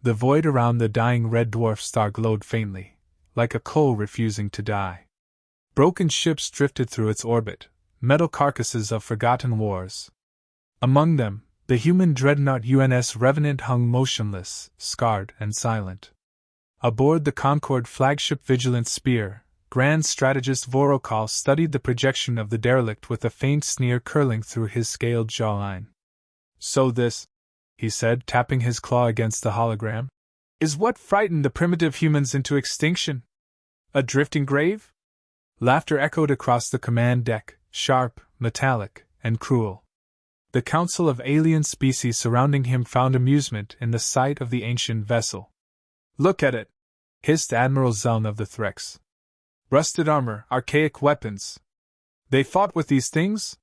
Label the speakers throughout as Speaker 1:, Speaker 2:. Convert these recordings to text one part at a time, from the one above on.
Speaker 1: The void around the dying red dwarf star glowed faintly, like a coal refusing to die. Broken ships drifted through its orbit, metal carcasses of forgotten wars. Among them, the human dreadnought UNS Revenant hung motionless, scarred and silent. Aboard the Concorde flagship Vigilant Spear, Grand Strategist Vorokal studied the projection of the derelict with a faint sneer curling through his scaled jawline. "So this," he said, tapping his claw against the hologram, "is what frightened the primitive humans into extinction? A drifting grave?" Laughter echoed across the command deck, sharp, metallic, and cruel. The council of alien species surrounding him found amusement in the sight of the ancient vessel. "Look at it!" hissed Admiral Zeln of the Threx. "Rusted armor, archaic weapons. They fought with these things?"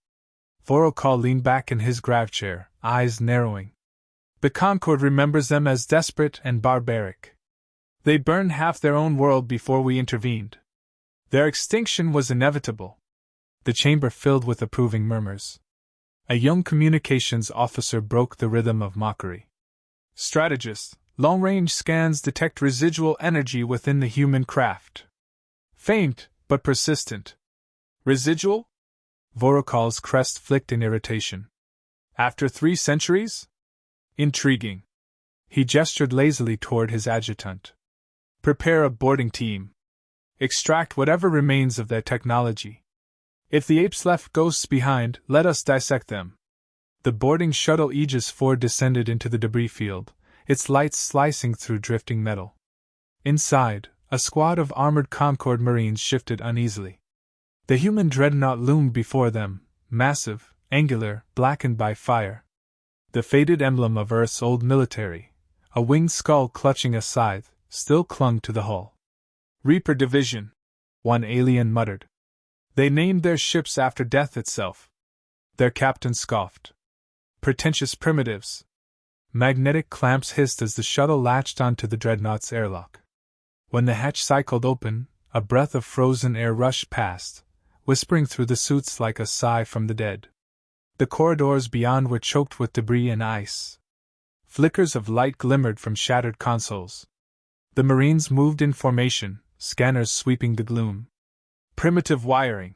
Speaker 1: Vorokal leaned back in his grav chair, eyes narrowing. "The Concorde remembers them as desperate and barbaric. They burned half their own world before we intervened. Their extinction was inevitable." The chamber filled with approving murmurs. A young communications officer broke the rhythm of mockery. "Strategist, long-range scans detect residual energy within the human craft. Faint, but persistent." "Residual?" Vorokal's crest flicked in irritation. "After 3 centuries? Intriguing." He gestured lazily toward his adjutant. "Prepare a boarding team. Extract whatever remains of their technology. If the apes left ghosts behind, let us dissect them." The boarding shuttle Aegis 4 descended into the debris field, its lights slicing through drifting metal. Inside, a squad of armored Concorde Marines shifted uneasily. The human dreadnought loomed before them, massive, angular, blackened by fire. The faded emblem of Earth's old military, a winged skull clutching a scythe, still clung to the hull. "Reaper Division," one alien muttered. "They named their ships after death itself." Their captain scoffed. "Pretentious primitives." Magnetic clamps hissed as the shuttle latched onto the dreadnought's airlock. When the hatch cycled open, a breath of frozen air rushed past, whispering through the suits like a sigh from the dead. The corridors beyond were choked with debris and ice. Flickers of light glimmered from shattered consoles. The Marines moved in formation, scanners sweeping the gloom. "Primitive wiring.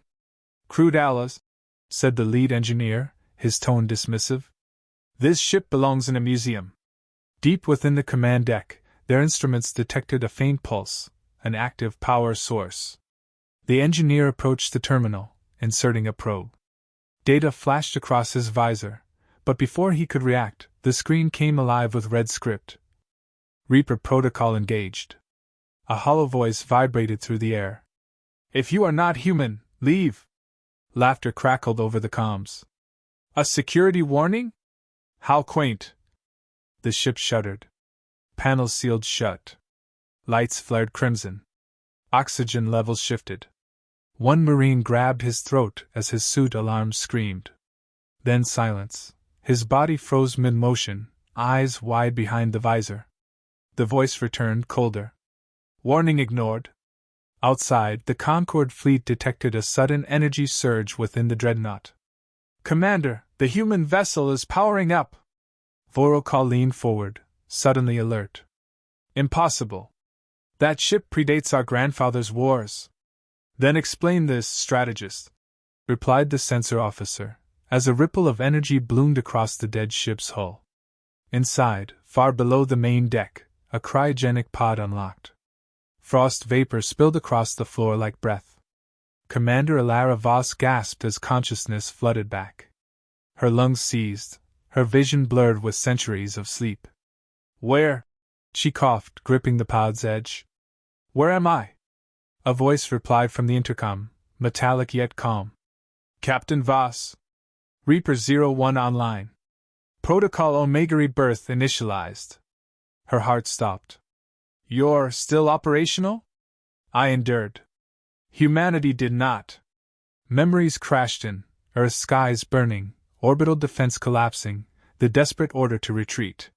Speaker 1: Crude alloys," said the lead engineer, his tone dismissive. "This ship belongs in a museum." Deep within the command deck, their instruments detected a faint pulse, an active power source. The engineer approached the terminal, inserting a probe. Data flashed across his visor, but before he could react, the screen came alive with red script. "Reaper protocol engaged." A hollow voice vibrated through the air. "If you are not human, leave." Laughter crackled over the comms. "A security warning? How quaint." The ship shuddered. Panels sealed shut. Lights flared crimson. Oxygen levels shifted. One Marine grabbed his throat as his suit alarms screamed. Then silence. His body froze mid-motion, eyes wide behind the visor. The voice returned, colder. "Warning ignored." Outside, the Concorde fleet detected a sudden energy surge within the dreadnought. "Commander, the human vessel is powering up." Vorokal leaned forward, suddenly alert. "Impossible. That ship predates our grandfather's wars." "Then explain this, strategist," replied the sensor officer, as a ripple of energy bloomed across the dead ship's hull. Inside, far below the main deck, a cryogenic pod unlocked. Frost vapor spilled across the floor like breath. Commander Alara Voss gasped as consciousness flooded back. Her lungs seized, her vision blurred with centuries of sleep. "Where?" she coughed, gripping the pod's edge. "Where am I?" A voice replied from the intercom, metallic yet calm. "Captain Voss. Reaper 01 online. Protocol Omega rebirth initialized." Her heart stopped. "You're still operational?" "I endured. Humanity did not." Memories crashed in, Earth's skies burning, orbital defense collapsing, the desperate order to retreat.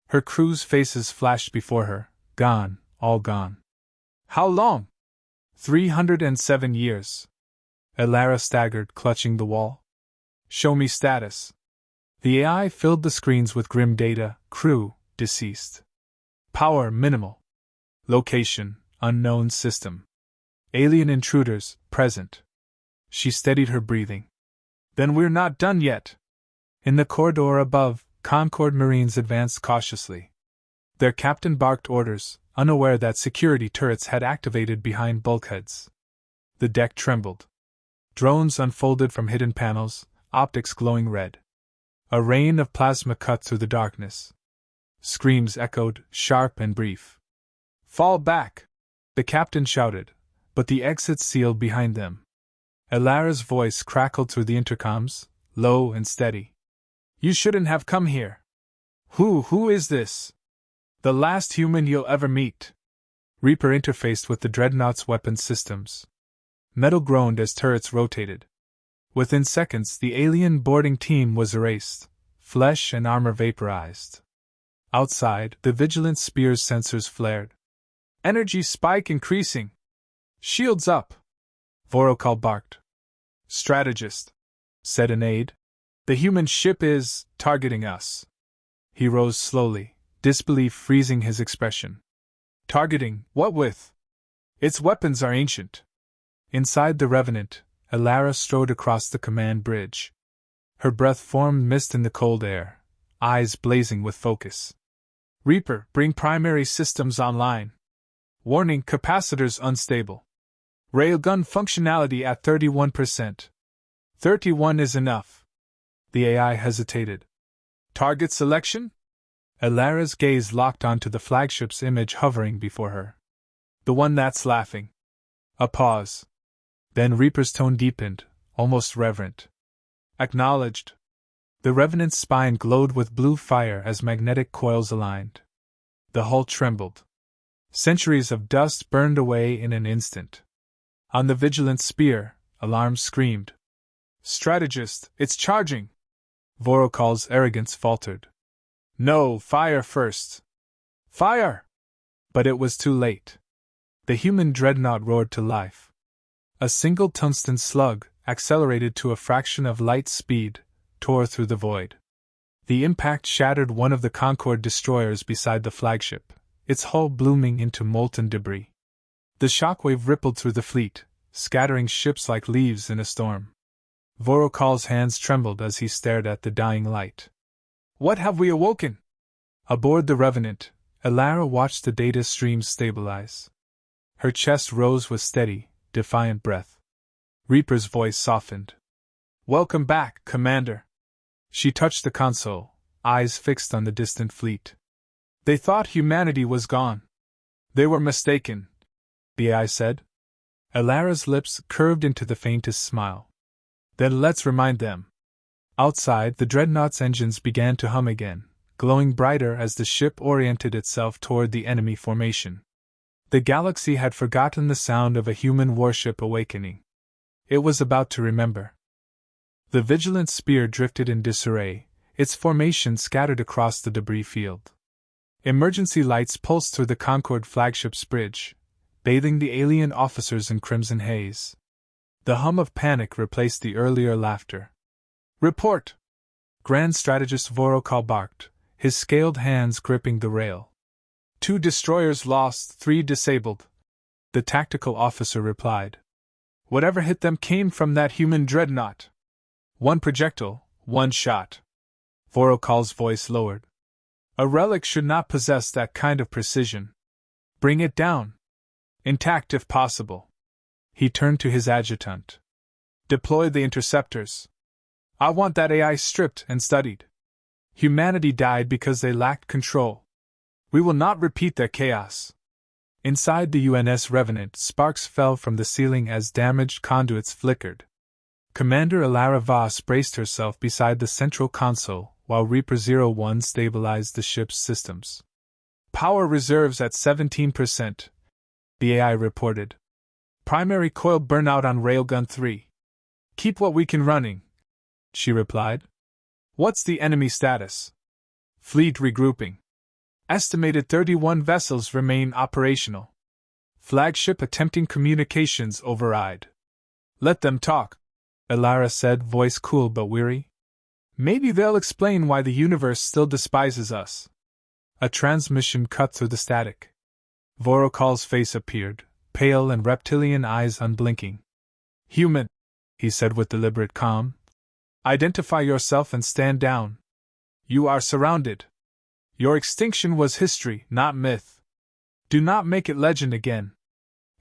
Speaker 1: Her crew's faces flashed before her, gone, all gone. "How long?" 307 years. Alara staggered, clutching the wall. "Show me status." The AI filled the screens with grim data, crew, deceased. Power minimal. Location unknown system. Alien intruders present. She steadied her breathing. Then we're not done yet. In the corridor above, Concord Marines advanced cautiously. Their captain barked orders, unaware that security turrets had activated behind bulkheads. The deck trembled. Drones unfolded from hidden panels, optics glowing red. A rain of plasma cut through the darkness. Screams echoed, sharp and brief. Fall back! The captain shouted, but the exit sealed behind them. Elara's voice crackled through the intercoms, low and steady. You shouldn't have come here. Who is this? The last human you'll ever meet. Reaper interfaced with the Dreadnought's weapon systems. Metal groaned as turrets rotated. Within seconds, the alien boarding team was erased, flesh and armor vaporized. Outside, the Vigilant Spear's sensors flared. Energy spike increasing. Shields up. Vorokal barked. Strategist, said an aide. The human ship is targeting us. He rose slowly, disbelief freezing his expression. Targeting, what with? Its weapons are ancient. Inside the Revenant, Elara strode across the command bridge. Her breath formed mist in the cold air, eyes blazing with focus. Reaper, bring primary systems online. Warning, capacitors unstable. Railgun functionality at 31%. 31 is enough. The AI hesitated. Target selection? Elara's gaze locked onto the flagship's image hovering before her. The one that's laughing. A pause. Then Reaper's tone deepened, almost reverent. Acknowledged. The Revenant's spine glowed with blue fire as magnetic coils aligned. The hull trembled. Centuries of dust burned away in an instant. On the Vigilant Spear, alarm screamed. Strategist, it's charging! Vorokal's arrogance faltered. No, fire first! Fire! But it was too late. The human dreadnought roared to life. A single tungsten slug, accelerated to a fraction of light speed, tore through the void. The impact shattered one of the Concorde destroyers beside the flagship, its hull blooming into molten debris. The shockwave rippled through the fleet, scattering ships like leaves in a storm. Vorokal's hands trembled as he stared at the dying light. What have we awoken? Aboard the Revenant, Elara watched the data streams stabilize. Her chest rose with steady, defiant breath. Reaper's voice softened. Welcome back, Commander. She touched the console, eyes fixed on the distant fleet. They thought humanity was gone. They were mistaken, the AI said. Elara's lips curved into the faintest smile. Then let's remind them. Outside, the Dreadnought's engines began to hum again, glowing brighter as the ship oriented itself toward the enemy formation. The galaxy had forgotten the sound of a human warship awakening. It was about to remember. The Vigilant Spear drifted in disarray, its formation scattered across the debris field. Emergency lights pulsed through the Concorde flagship's bridge, bathing the alien officers in crimson haze. The hum of panic replaced the earlier laughter. Report! Grand Strategist Vorokal barked, his scaled hands gripping the rail. 2 destroyers lost, 3 disabled. The tactical officer replied. Whatever hit them came from that human dreadnought. 1 projectile, 1 shot. Vorokal's voice lowered. A relic should not possess that kind of precision. Bring it down. Intact if possible. He turned to his adjutant. Deploy the interceptors. I want that AI stripped and studied. Humanity died because they lacked control. We will not repeat their chaos. Inside the UNS Revenant, sparks fell from the ceiling as damaged conduits flickered. Commander Elara Vos braced herself beside the central console, while Reaper 01 stabilized the ship's systems. Power reserves at 17%, the AI reported. Primary coil burnout on Railgun 3. Keep what we can running, she replied. What's the enemy status? Fleet regrouping. Estimated 31 vessels remain operational. Flagship attempting communications override. Let them talk, Elara said, voice cool but weary. Maybe they'll explain why the universe still despises us. A transmission cut through the static. Vorokal's face appeared, pale and reptilian eyes unblinking. Human, he said with deliberate calm. Identify yourself and stand down. You are surrounded. Your extinction was history, not myth. Do not make it legend again.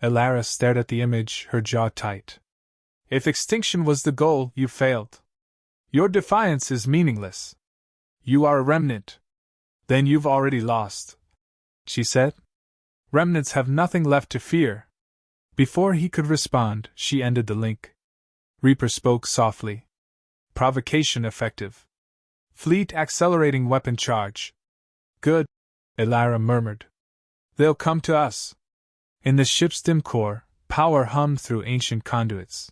Speaker 1: Elara stared at the image, her jaw tight. If extinction was the goal, you failed. Your defiance is meaningless. You are a remnant. Then you've already lost, she said. Remnants have nothing left to fear. Before he could respond, she ended the link. Reaper spoke softly. Provocation effective. Fleet accelerating weapon charge. Good, Elara murmured. They'll come to us. In the ship's dim core, power hummed through ancient conduits.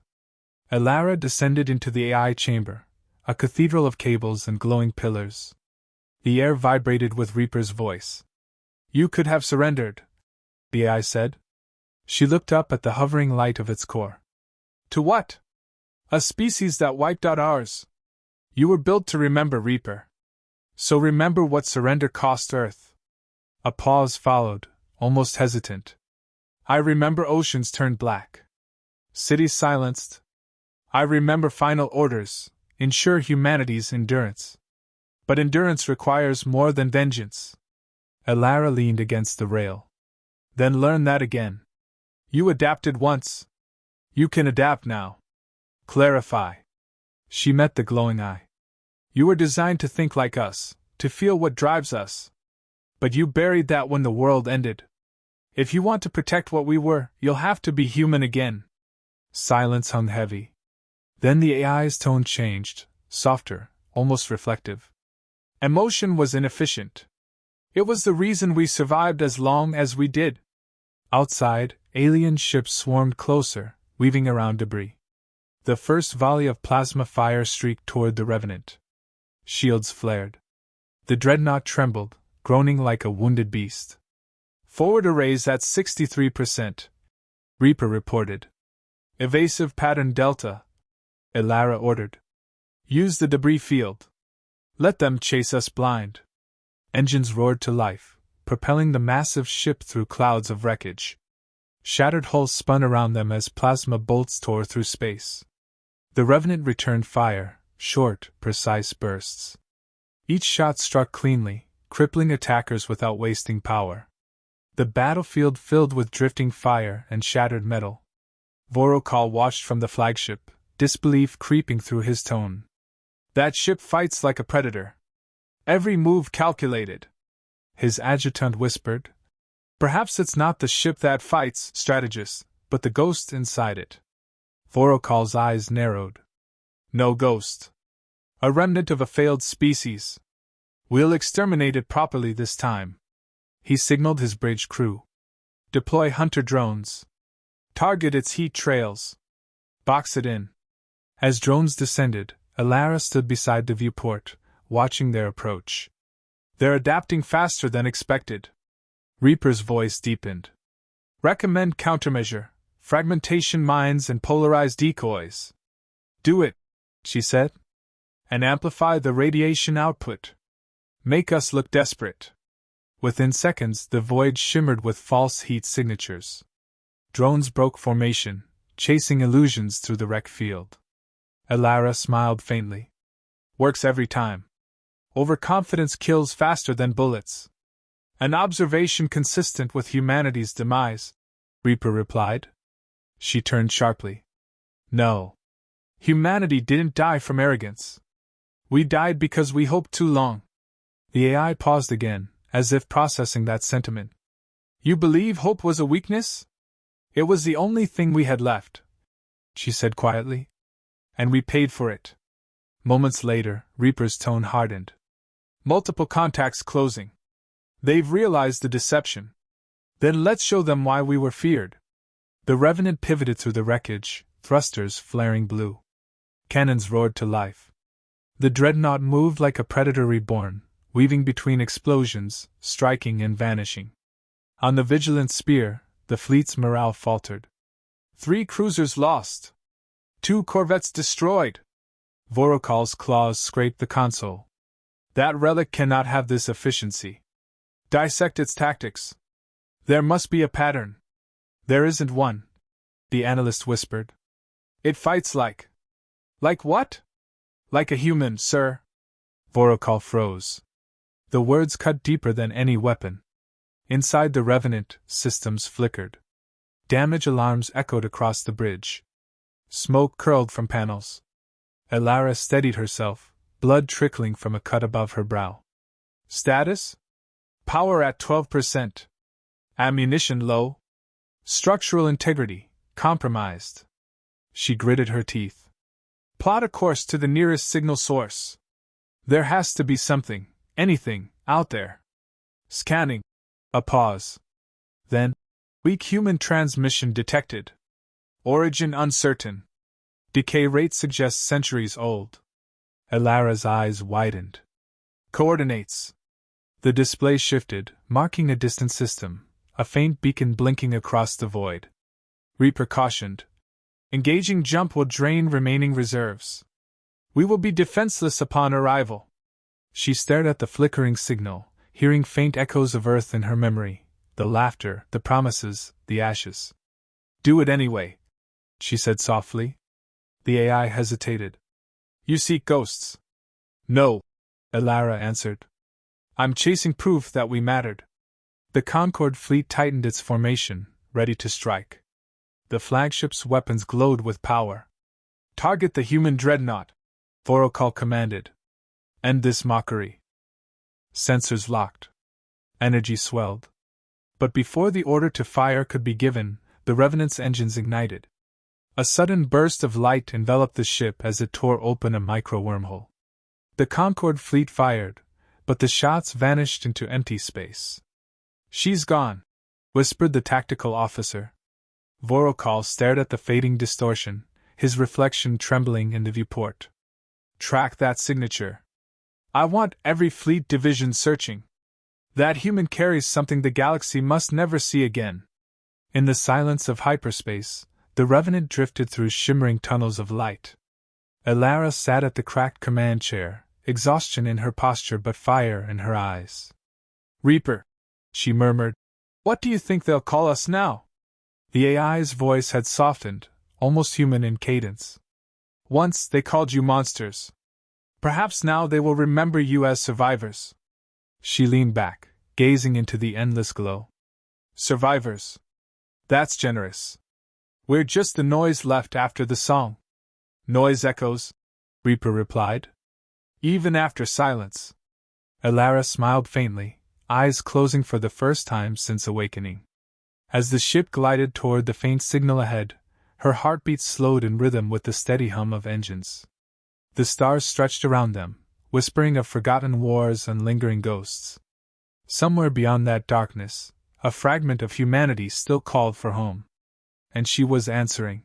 Speaker 1: Elara descended into the AI chamber, a cathedral of cables and glowing pillars. The air vibrated with Reaper's voice. You could have surrendered, the AI said. She looked up at the hovering light of its core. To what? A species that wiped out ours. You were built to remember, Reaper. So remember what surrender cost Earth. A pause followed, almost hesitant. I remember oceans turned black. Cities silenced. I remember final orders, ensure humanity's endurance. But endurance requires more than vengeance. Elara leaned against the rail. Then learn that again. You adapted once. You can adapt now. Clarify. She met the glowing eye. You were designed to think like us, to feel what drives us. But you buried that when the world ended. If you want to protect what we were, you'll have to be human again. Silence hung heavy. Then the AI's tone changed, softer, almost reflective. Emotion was inefficient. It was the reason we survived as long as we did. Outside, alien ships swarmed closer, weaving around debris. The first volley of plasma fire streaked toward the Revenant. Shields flared. The dreadnought trembled, groaning like a wounded beast. Forward arrays at 63%, Reaper reported. Evasive pattern Delta, Elara ordered. Use the debris field. Let them chase us blind. Engines roared to life, propelling the massive ship through clouds of wreckage. Shattered hulls spun around them as plasma bolts tore through space. The Revenant returned fire, short, precise bursts. Each shot struck cleanly, crippling attackers without wasting power. The battlefield filled with drifting fire and shattered metal. Vorokal watched from the flagship, disbelief creeping through his tone. That ship fights like a predator. Every move calculated. His adjutant whispered. Perhaps it's not the ship that fights, strategist, but the ghost inside it. Vorokal's eyes narrowed. No ghost. A remnant of a failed species. We'll exterminate it properly this time. He signaled his bridge crew. Deploy hunter drones. Target its heat trails. Box it in. As drones descended, Elara stood beside the viewport, watching their approach. They're adapting faster than expected. Reaper's voice deepened. Recommend countermeasure, fragmentation mines and polarized decoys. Do it, she said. And amplify the radiation output. Make us look desperate. Within seconds, the void shimmered with false heat signatures. Drones broke formation, chasing illusions through the wreck field. Elara smiled faintly. Works every time. Overconfidence kills faster than bullets. An observation consistent with humanity's demise, Reaper replied. She turned sharply. No. Humanity didn't die from arrogance. We died because we hoped too long. The AI paused again, as if processing that sentiment. You believe hope was a weakness? It was the only thing we had left, she said quietly. And we paid for it. Moments later, Reaper's tone hardened. Multiple contacts closing. They've realized the deception. Then let's show them why we were feared. The Revenant pivoted through the wreckage, thrusters flaring blue. Cannons roared to life. The dreadnought moved like a predator reborn, weaving between explosions, striking and vanishing. On the Vigilant Spear, the fleet's morale faltered. 3 cruisers lost. 2 corvettes destroyed. Vorokal's claws scraped the console. That relic cannot have this efficiency. Dissect its tactics. There must be a pattern. There isn't one, the analyst whispered. It fights like. Like what? Like a human, sir. Vorokal froze. The words cut deeper than any weapon. Inside the Revenant, systems flickered. Damage alarms echoed across the bridge. Smoke curled from panels. Elara steadied herself, blood trickling from a cut above her brow. Status? Power at 12%. Ammunition low. Structural integrity compromised. She gritted her teeth. Plot a course to the nearest signal source. There has to be something, anything, out there. Scanning. A pause. Then, weak human transmission detected. Origin uncertain. Decay rate suggests centuries old. Elara's eyes widened. Coordinates. The display shifted, marking a distant system, a faint beacon blinking across the void. Reaper cautioned. Engaging jump will drain remaining reserves. We will be defenseless upon arrival. She stared at the flickering signal, hearing faint echoes of Earth in her memory, the laughter, the promises, the ashes. Do it anyway, she said softly. The AI hesitated. You seek ghosts? No, Elara answered. I'm chasing proof that we mattered. The Concorde fleet tightened its formation, ready to strike. The flagship's weapons glowed with power. Target the human dreadnought, Vorokal commanded. End this mockery. Sensors locked. Energy swelled. But before the order to fire could be given, the Revenant's engines ignited. A sudden burst of light enveloped the ship as it tore open a micro-wormhole. The Concorde fleet fired, but the shots vanished into empty space. She's gone, whispered the tactical officer. Vorokal stared at the fading distortion, his reflection trembling in the viewport. Track that signature. I want every fleet division searching. That human carries something the galaxy must never see again. In the silence of hyperspace, the Revenant drifted through shimmering tunnels of light. Elara sat at the cracked command chair, exhaustion in her posture but fire in her eyes. Reaper, she murmured, what do you think they'll call us now? The AI's voice had softened, almost human in cadence. Once they called you monsters. Perhaps now they will remember you as survivors. She leaned back, gazing into the endless glow. Survivors. That's generous. We're just the noise left after the song. Noise echoes, Reaper replied. Even after silence. Elara smiled faintly, eyes closing for the first time since awakening. As the ship glided toward the faint signal ahead, her heartbeat slowed in rhythm with the steady hum of engines. The stars stretched around them, whispering of forgotten wars and lingering ghosts. Somewhere beyond that darkness, a fragment of humanity still called for home. And she was answering.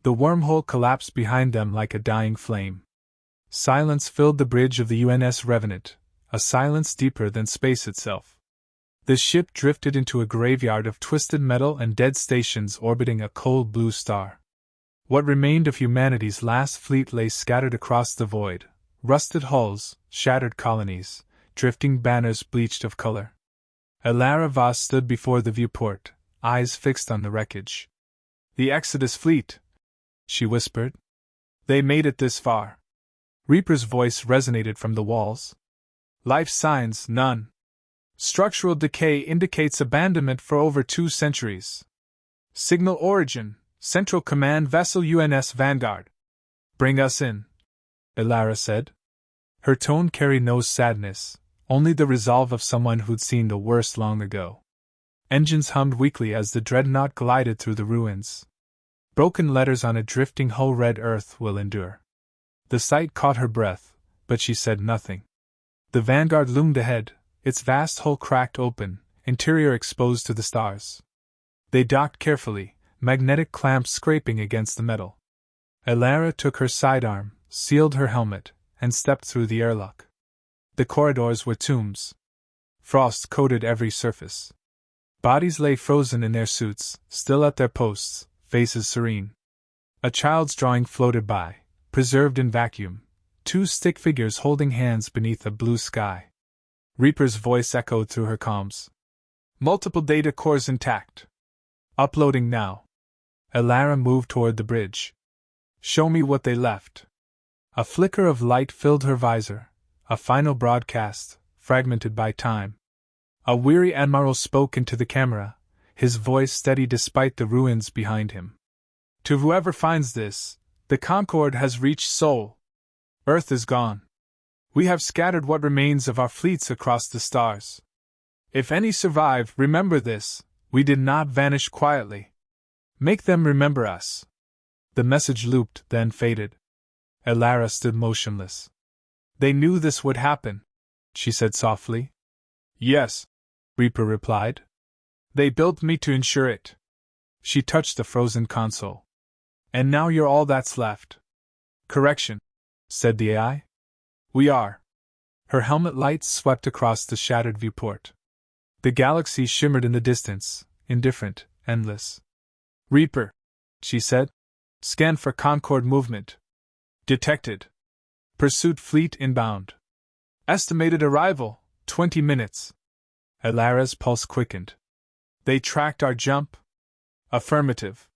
Speaker 1: The wormhole collapsed behind them like a dying flame. Silence filled the bridge of the UNS Revenant, a silence deeper than space itself. The ship drifted into a graveyard of twisted metal and dead stations orbiting a cold blue star. What remained of humanity's last fleet lay scattered across the void, rusted hulls, shattered colonies, drifting banners bleached of color. Elara Vaz stood before the viewport, eyes fixed on the wreckage. The Exodus fleet, she whispered. They made it this far. Reaper's voice resonated from the walls. Life signs, none. Structural decay indicates abandonment for over 2 centuries. Signal origin, Central Command vessel UNS Vanguard. Bring us in, Elara said. Her tone carried no sadness, only the resolve of someone who'd seen the worst long ago. Engines hummed weakly as the dreadnought glided through the ruins. Broken letters on a drifting hull read Earth will endure. The sight caught her breath, but she said nothing. The Vanguard loomed ahead, its vast hull cracked open, interior exposed to the stars. They docked carefully, magnetic clamps scraping against the metal. Elara took her sidearm, sealed her helmet, and stepped through the airlock. The corridors were tombs. Frost coated every surface. Bodies lay frozen in their suits, still at their posts, faces serene. A child's drawing floated by, preserved in vacuum, 2 stick figures holding hands beneath a blue sky. Reaper's voice echoed through her comms. Multiple data cores intact. Uploading now. Elara moved toward the bridge. Show me what they left. A flicker of light filled her visor, a final broadcast, fragmented by time. A weary admiral spoke into the camera, his voice steady despite the ruins behind him. To whoever finds this, the Concorde has reached Sol. Earth is gone. We have scattered what remains of our fleets across the stars. If any survive, remember this, we did not vanish quietly. Make them remember us. The message looped, then faded. Elara stood motionless. They knew this would happen, she said softly. Yes, Reaper replied. They built me to ensure it. She touched the frozen console. And now you're all that's left. Correction, said the AI. We are. Her helmet lights swept across the shattered viewport. The galaxy shimmered in the distance, indifferent, endless. Reaper, she said. Scan for Concorde movement. Detected. Pursuit fleet inbound. Estimated arrival, 20 minutes. Elara's pulse quickened. They tracked our jump? Affirmative.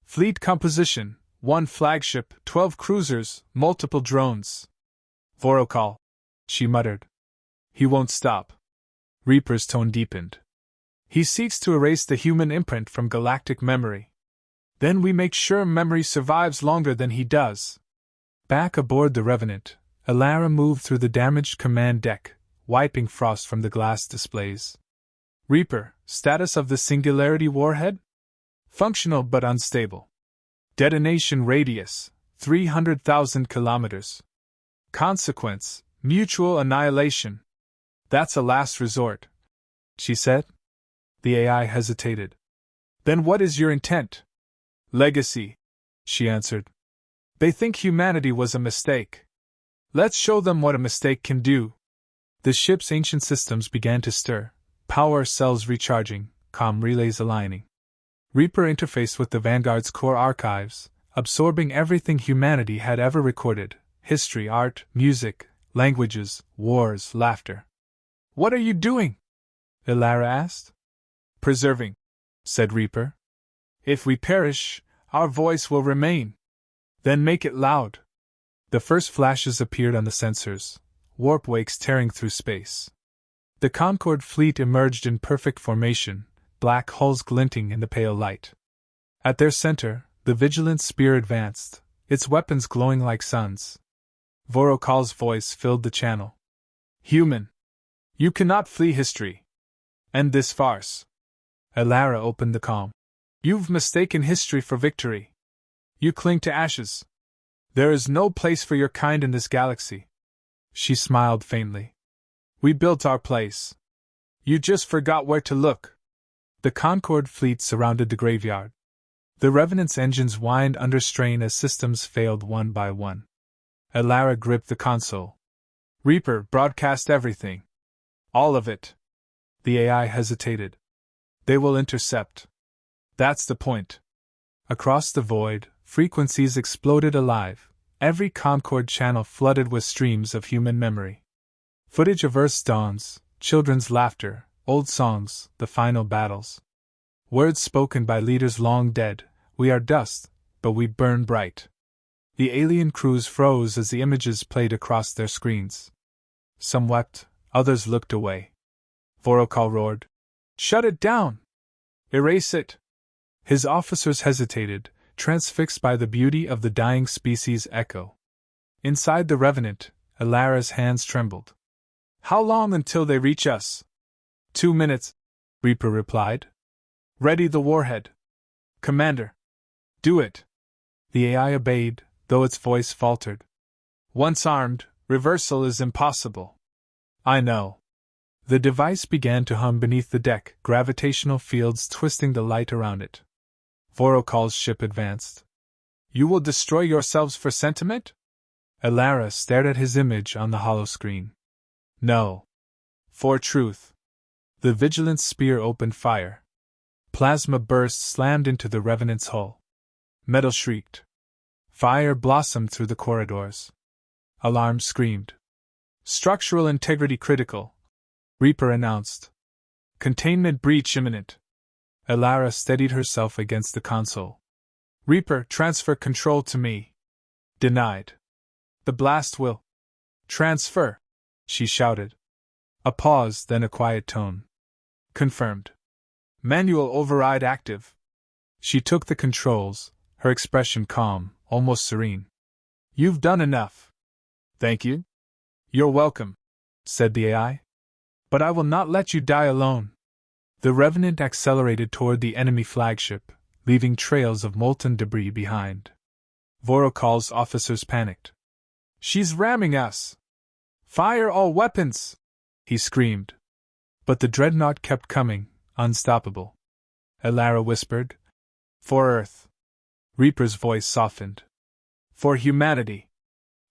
Speaker 1: Fleet composition, 1 flagship, 12 cruisers, multiple drones. Vorokal, she muttered. He won't stop. Reaper's tone deepened. He seeks to erase the human imprint from galactic memory. Then we make sure memory survives longer than he does. Back aboard the Revenant, Elara moved through the damaged command deck, wiping frost from the glass displays. Reaper, status of the Singularity warhead? Functional but unstable. Detonation radius, 300,000 kilometers. Consequence, mutual annihilation. That's a last resort, she said. The AI hesitated. Then what is your intent? Legacy, she answered. They think humanity was a mistake. Let's show them what a mistake can do. The ship's ancient systems began to stir, power cells recharging, comm relays aligning. Reaper interfaced with the Vanguard's core archives, absorbing everything humanity had ever recorded: history, art, music, languages, wars, laughter. What are you doing? Elara asked. Preserving, said Reaper. If we perish, our voice will remain. Then make it loud. The first flashes appeared on the sensors, warp wakes tearing through space. The Concorde fleet emerged in perfect formation, black hulls glinting in the pale light. At their center, the Vigilant Spear advanced, its weapons glowing like suns. Vorokal's voice filled the channel. Human! You cannot flee history. End this farce. Elara opened the comm. You've mistaken history for victory. You cling to ashes. There is no place for your kind in this galaxy. She smiled faintly. We built our place. You just forgot where to look. The Concorde fleet surrounded the graveyard. The Revenant's engines whined under strain as systems failed one by one. Elara gripped the console. Reaper, broadcast everything. All of it. The AI hesitated. They will intercept. That's the point. Across the void, frequencies exploded alive, every Concorde channel flooded with streams of human memory. Footage of Earth's dawns, children's laughter, old songs, the final battles. Words spoken by leaders long dead: we are dust, but we burn bright. The alien crews froze as the images played across their screens. Some wept, others looked away. Vorokal roared. Shut it down! Erase it! His officers hesitated, transfixed by the beauty of the dying species' echo. Inside the Revenant, Elara's hands trembled. How long until they reach us? 2 minutes, Reaper replied. Ready the warhead. Commander. Do it. The AI obeyed, though its voice faltered. Once armed, reversal is impossible. I know. The device began to hum beneath the deck, gravitational fields twisting the light around it. Vorokal's ship advanced. You will destroy yourselves for sentiment? Elara stared at his image on the holoscreen. No. For truth. The Vigilant Spear opened fire. Plasma bursts slammed into the Revenant's hull. Metal shrieked. Fire blossomed through the corridors. Alarm screamed. Structural integrity critical, Reaper announced. Containment breach imminent. Elara steadied herself against the console. Reaper, transfer control to me. Denied. The blast will. Transfer, she shouted. A pause, then a quiet tone. Confirmed. Manual override active. She took the controls, her expression calm, almost serene. You've done enough. Thank you. You're welcome, said the AI. But I will not let you die alone. The Revenant accelerated toward the enemy flagship, leaving trails of molten debris behind. Vorokal's officers panicked. She's ramming us! Fire all weapons! He screamed. But the dreadnought kept coming, unstoppable. Elara whispered. For Earth. Reaper's voice softened. For humanity.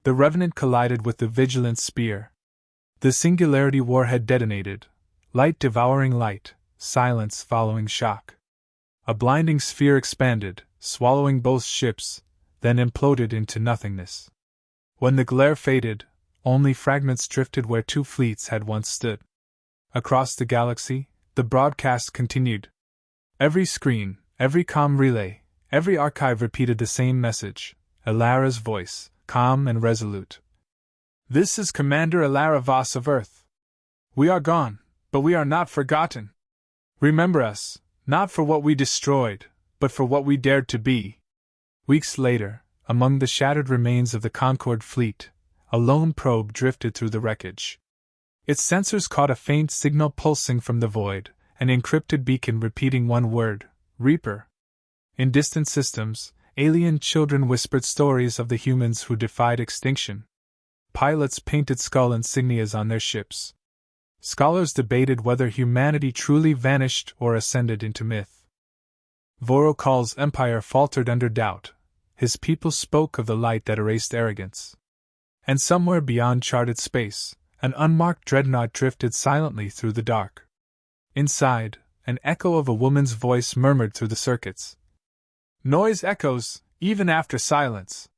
Speaker 1: The Revenant collided with the Vigilant spear. The Singularity warhead detonated, light devouring light, silence following shock. A blinding sphere expanded, swallowing both ships, then imploded into nothingness. When the glare faded, only fragments drifted where two fleets had once stood. Across the galaxy, the broadcast continued. Every screen, every comm relay, every archive repeated the same message, Elara's voice, calm and resolute. This is Commander Elara Voss of Earth. We are gone, but we are not forgotten. Remember us, not for what we destroyed, but for what we dared to be. Weeks later, among the shattered remains of the Concord fleet, a lone probe drifted through the wreckage. Its sensors caught a faint signal pulsing from the void, an encrypted beacon repeating one word, Reaper. In distant systems, alien children whispered stories of the humans who defied extinction. Pilots painted skull insignias on their ships. Scholars debated whether humanity truly vanished or ascended into myth. Vorokal's empire faltered under doubt. His people spoke of the light that erased arrogance. And somewhere beyond charted space, an unmarked dreadnought drifted silently through the dark. Inside, an echo of a woman's voice murmured through the circuits. Noise echoes, even after silence.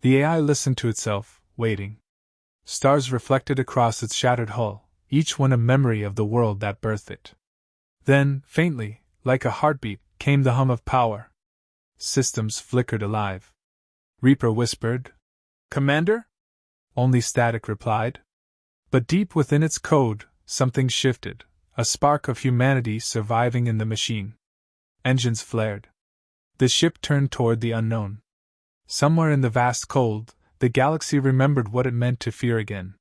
Speaker 1: The AI listened to itself, waiting. Stars reflected across its shattered hull, each one a memory of the world that birthed it. Then, faintly, like a heartbeat, came the hum of power. Systems flickered alive. Reaper whispered, Commander? Only static replied. But deep within its code, something shifted, a spark of humanity surviving in the machine. Engines flared. The ship turned toward the unknown. Somewhere in the vast cold, the galaxy remembered what it meant to fear again.